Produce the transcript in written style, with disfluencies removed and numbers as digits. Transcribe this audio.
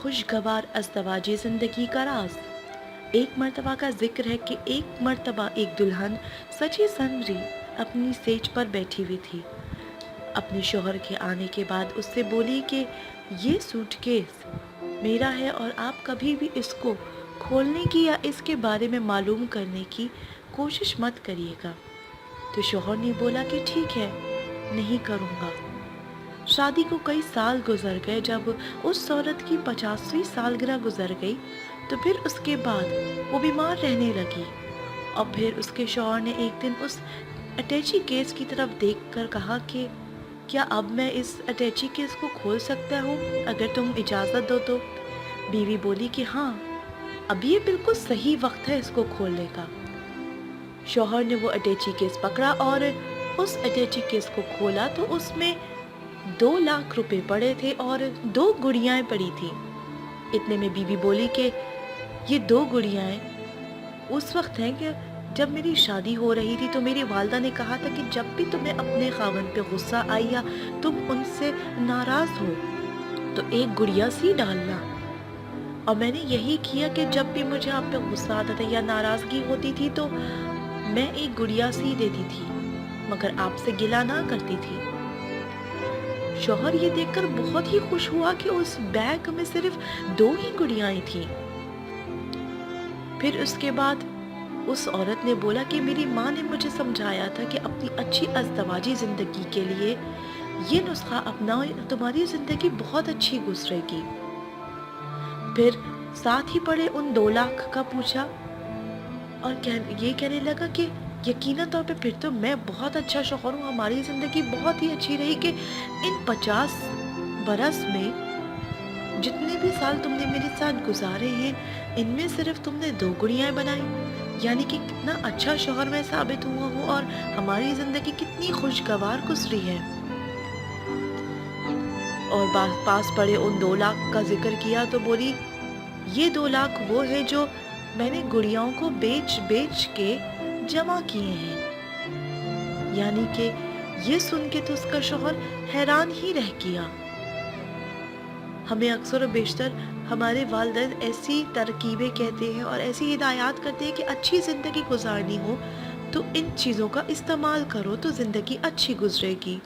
खुशगवार अज़दवाजी ज़िंदगी का राज। एक मर्तबा का जिक्र है कि एक मर्तबा एक दुल्हन सजी संवरी अपनी सेज पर बैठी हुई थी। अपने शौहर के आने के बाद उससे बोली कि ये सूटकेस मेरा है और आप कभी भी इसको खोलने की या इसके बारे में मालूम करने की कोशिश मत करिएगा। तो शौहर ने बोला कि ठीक है, नहीं करूँगा। शादी को कई साल गुजर गए। जब उस औरत की 50वीं सालगिरह गुजर गई तो फिर उसके बाद वो बीमार रहने लगी और फिर उसके शौहर ने एक दिन उस अटैची केस की तरफ देखकर कहा कि क्या अब मैं इस अटैची केस को खोल सकता हूँ, अगर तुम इजाज़त दो तो। बीवी बोली कि हाँ, अभी ये बिल्कुल सही वक्त है इसको खोलने का। शौहर ने वो अटैची केस पकड़ा और उस अटैची केस को खोला तो उसमें 2 लाख रुपए पड़े थे और 2 गुड़ियाएं पड़ी थी। इतने में बीवी बोली कि ये 2 गुड़ियाएं उस वक्त हैं कि जब मेरी शादी हो रही थी तो मेरी वालदा ने कहा था कि जब भी तुम्हें अपने खावंद पे गुस्सा आई या तुम उनसे नाराज हो तो एक गुड़िया सी डालना। और मैंने यही किया कि जब भी मुझे आप पे गुस्सा आता था या नाराजगी होती थी तो मैं एक गुड़िया सी देती थी, मगर आपसे गिला ना करती थी। शौहर ये देखकर बहुत ही खुश हुआ कि उस बैग में सिर्फ 2 ही गुड़ियाएं थीं। फिर उसके बाद उस औरत ने बोला कि मेरी माँ ने मुझे समझाया था कि अपनी अच्छी अज़दवाजी ज़िंदगी के लिए ये नुस्खा अपनाओ, तुम्हारी ज़िंदगी बहुत अच्छी गुजरेगी। फिर साथ ही पड़े उन 2 लाख का पूछा और ये कहने लगा कि यकीनन तौर पे फिर तो मैं बहुत अच्छा शौहर हूँ, हमारी ज़िंदगी बहुत ही अच्छी रही कि इन 50 बरस में जितने भी साल तुमने मेरे साथ गुजारे हैं इनमें सिर्फ तुमने 2 गुड़ियाएं बनाई, यानी कि कितना अच्छा शौहर मैं साबित हुआ हूँ और हमारी ज़िंदगी कितनी खुशगवार गुजरी है। और पास पड़े उन 2 लाख का जिक्र किया तो बोली ये 2 लाख वो है जो मैंने गुड़ियाओं को बेच बेच के जमा किए हैं। यानी कि ये सुन के तो उसका शौहर हैरान ही रह गया। हमें अक्सर और बेशतर हमारे वालिदैन ऐसी तरकीबें कहते हैं और ऐसी हिदायत करते हैं कि अच्छी ज़िंदगी गुजारनी हो तो इन चीज़ों का इस्तेमाल करो तो ज़िंदगी अच्छी गुजरेगी।